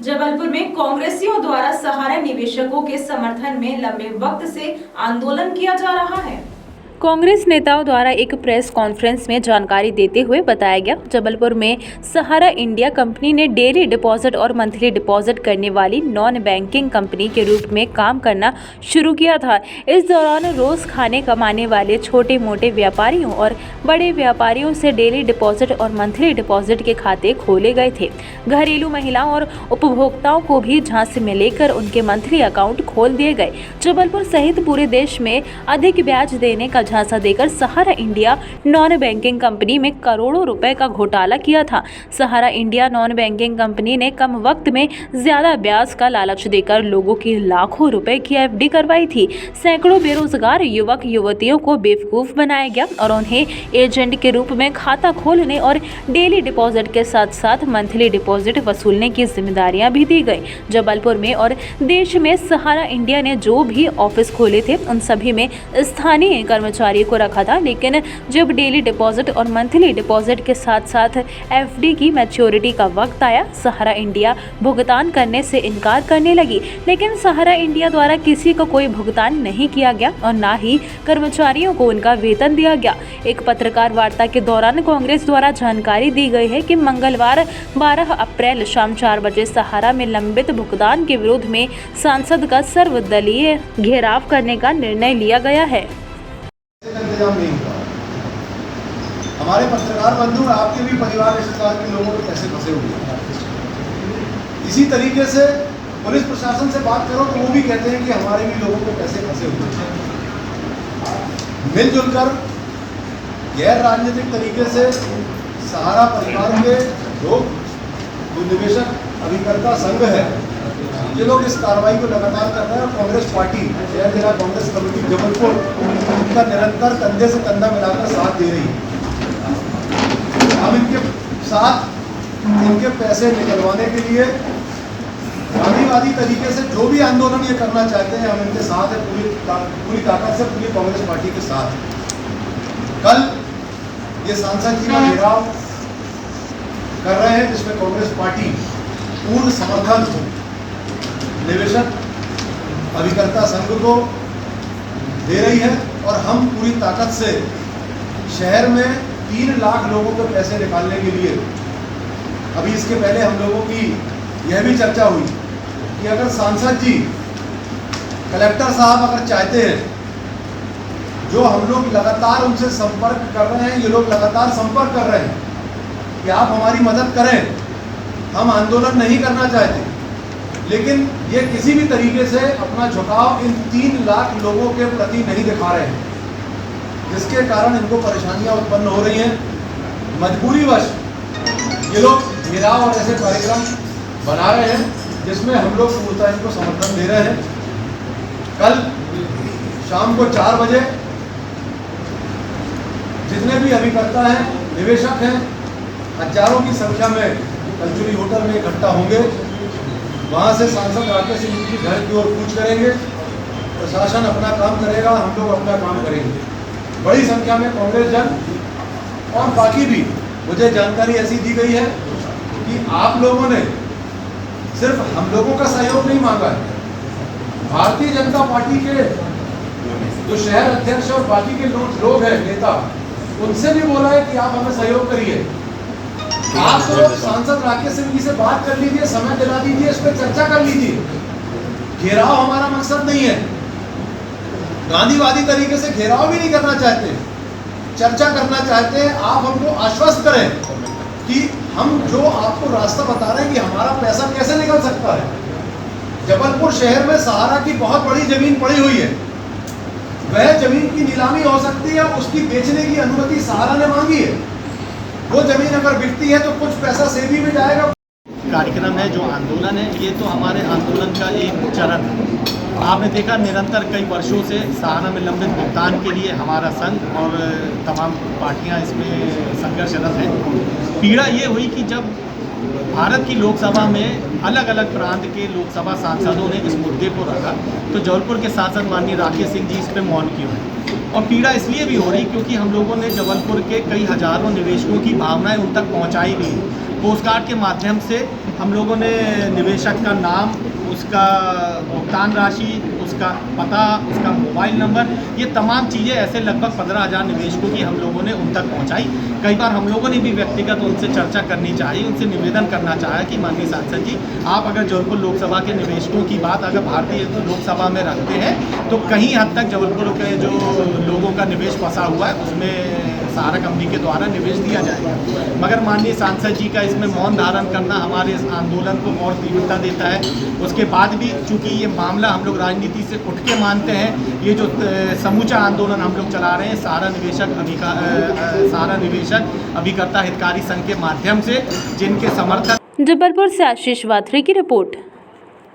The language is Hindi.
जबलपुर में कांग्रेसियों द्वारा सहारा निवेशकों के समर्थन में लंबे वक्त से आंदोलन किया जा रहा है। कांग्रेस नेताओं द्वारा एक प्रेस कॉन्फ्रेंस में जानकारी देते हुए बताया गया, जबलपुर में सहारा इंडिया कंपनी ने डेली डिपॉजिट और मंथली डिपॉजिट करने वाली नॉन बैंकिंग कंपनी के रूप में काम करना शुरू किया था। इस दौरान रोज खाने कमाने वाले छोटे मोटे व्यापारियों और बड़े व्यापारियों से डेली डिपॉजिट और मंथली डिपॉजिट के खाते खोले गए थे। घरेलू महिलाओं और उपभोक्ताओं को भी झांसे में लेकर उनके मंथली अकाउंट खोल दिए गए। जबलपुर सहित पूरे देश में अधिक ब्याज देने का झांसा देकर सहारा इंडिया नॉन बैंकिंग कंपनी में करोड़ों रुपए का घोटाला किया था। सहारा इंडिया नॉन बैंकिंग कंपनी ने कम वक्त में ज्यादा ब्याज का लालच देकर लोगों की लाखों रुपए की एफडी करवाई थी। सैकड़ों बेरोजगार युवक युवतियों को बेवकूफ बनाया गया और उन्हें एजेंट के रूप में खाता खोलने और डेली डिपॉजिट के साथ साथ मंथली डिपॉजिट वसूलने की जिम्मेदारियां भी दी गई। जबलपुर में और देश में सहारा इंडिया ने जो भी ऑफिस खोले थे उन सभी में स्थानीय कर्मचारियों को रखा था, लेकिन जब डेली डिपॉजिट और मंथली डिपॉजिट के साथ साथ एफडी की मैच्योरिटी का वक्त आया, सहारा इंडिया भुगतान करने से इनकार करने लगी। लेकिन सहारा इंडिया द्वारा किसी को कोई भुगतान नहीं किया गया और ना ही कर्मचारियों को उनका वेतन दिया गया। एक पत्रकार वार्ता के दौरान कांग्रेस द्वारा जानकारी दी गई है कि मंगलवार 12 अप्रैल शाम 4 बजे सहारा में लंबित भुगतान के विरोध में सांसद का सर्वदलीय घेराव करने का निर्णय लिया गया है। इंतजाम नहीं हुआ। हमारे पत्रकार बंधु, आपके भी परिवार रिश्तेदार के लोगों के पैसे फंसे हुए हैं। इसी तरीके से पुलिस प्रशासन से बात करो तो वो भी कहते हैं कि हमारे भी लोगों के पैसे फंसे हुए हैं। मिलजुल कर गैर राजनीतिक तरीके से सहारा परिवार के लोग, जो निवेशक अभिकर्ता संघ है, ये लोग इस कार्रवाई को लगातार कर रहे हैं। और कांग्रेस पार्टी, शहर जिला कांग्रेस कमेटी जबलपुर, उनका निरंतर कंधे से कंधा मिलाकर साथ दे रही है। हम इनके साथ इनके पैसे निकलवाने के लिए गांधीवादी तरीके से जो भी आंदोलन ये करना चाहते हैं, हम इनके साथ है, पूरी ताकत से पूरी कांग्रेस पार्टी के साथ। कल ये सांसद जी का घेराव कर रहे हैं, जिसमें कांग्रेस पार्टी पूर्ण समर्थन निवेशक अभिकर्ता संघ को दे रही है। और हम पूरी ताकत से शहर में 3 लाख लोगों के पैसे निकालने के लिए, अभी इसके पहले हम लोगों की यह भी चर्चा हुई कि अगर सांसद जी, कलेक्टर साहब अगर चाहते हैं, जो हम लोग लगातार उनसे संपर्क कर रहे हैं, ये लोग लगातार संपर्क कर रहे हैं कि आप हमारी मदद करें, हम आंदोलन नहीं करना चाहते, लेकिन ये किसी भी तरीके से अपना झुकाव इन 3 लाख लोगों के प्रति नहीं दिखा रहे हैं, जिसके कारण इनको परेशानियां उत्पन्न हो रही हैं। मजबूरीवश ये लोग घेराव और ऐसे कार्यक्रम बना रहे हैं, जिसमें हम लोग पूर्णतः इनको समर्थन दे रहे हैं। कल शाम को 4 बजे जितने भी अभिकर्ता हैं, निवेशक हैं, हजारों की संख्या में कल्चुरी होटल में इकट्ठा होंगे। वहाँ से सांसद राकेश सिंह जी घर की ओर कूच करेंगे, प्रशासन अपना काम करेगा, हम लोग अपना काम करेंगे। बड़ी संख्या में कांग्रेस जन और बाकी भी, मुझे जानकारी ऐसी दी गई है कि आप लोगों ने सिर्फ हम लोगों का सहयोग नहीं मांगा है, भारतीय जनता पार्टी के जो शहर अध्यक्ष और बाकी के लोग हैं, नेता, उनसे भी बोला है कि आप हमें सहयोग करिए। आप तो सांसद राकेश सिंह जी से बात कर लीजिए, समय दिला दीजिए, इस पर चर्चा कर लीजिए। घेराव हमारा मकसद नहीं है, गांधीवादी तरीके से घेराव भी नहीं करना चाहते, चर्चा करना चाहते हैं। आप हमको आश्वस्त करें कि हम जो आपको रास्ता बता रहे हैं कि हमारा पैसा कैसे निकल सकता है। जबलपुर शहर में सहारा की बहुत बड़ी जमीन पड़ी हुई है, वह जमीन की नीलामी हो सकती है, उसकी बेचने की अनुमति सहारा ने मांगी है। वो जमीन अगर बिकती है तो कुछ पैसा सेबी में जाएगा। कार्यक्रम है, जो आंदोलन है, ये तो हमारे आंदोलन का एक चरण है। आपने देखा निरंतर कई वर्षों से सहारा में लंबित भुगतान के लिए हमारा संघ और तमाम पार्टियां इसमें संघर्षरत हैं। पीड़ा ये हुई कि जब भारत की लोकसभा में अलग अलग प्रांत के लोकसभा सांसदों ने इस मुद्दे को रखा, तो जबलपुर के सांसद माननीय राकेश सिंह जी इस पर मौन क्यों हैं। और पीड़ा इसलिए भी हो रही क्योंकि हम लोगों ने जबलपुर के कई हजारों निवेशकों की भावनाएं उन तक पहुंचाई भी। पोस्ट कार्ड के माध्यम से हम लोगों ने निवेशक का नाम, उसका भुगतान राशि, उसका पता, उसका मोबाइल नंबर, ये तमाम चीज़ें ऐसे लगभग 15,000 निवेशकों की हम लोगों ने उन तक पहुंचाई। कई बार हम लोगों ने भी व्यक्तिगत उनसे चर्चा करनी चाहिए, उनसे निवेदन करना चाहा कि माननीय सांसद जी, आप अगर जबलपुर लोकसभा के निवेशकों की बात अगर भारतीय लोकसभा में रखते हैं तो कहीं हद तक जबलपुर के जो लोगों का निवेश फंसा हुआ है उसमें सहारा कंपनी के द्वारा निवेश दिया जाएगा। मगर माननीय सांसद जी का इसमें मौन धारण करना हमारे इस आंदोलन को और तीव्रता देता है। उसके बाद भी चूंकि ये मामला हम लोग राजनीति से उठ के मानते हैं, ये जो समूचा आंदोलन हम लोग चला रहे हैं सहारा निवेशक अभिकर्ता हितकारी संघ के माध्यम से, जिनके समर्थन। जबलपुर से आशीष वाथरे की रिपोर्ट।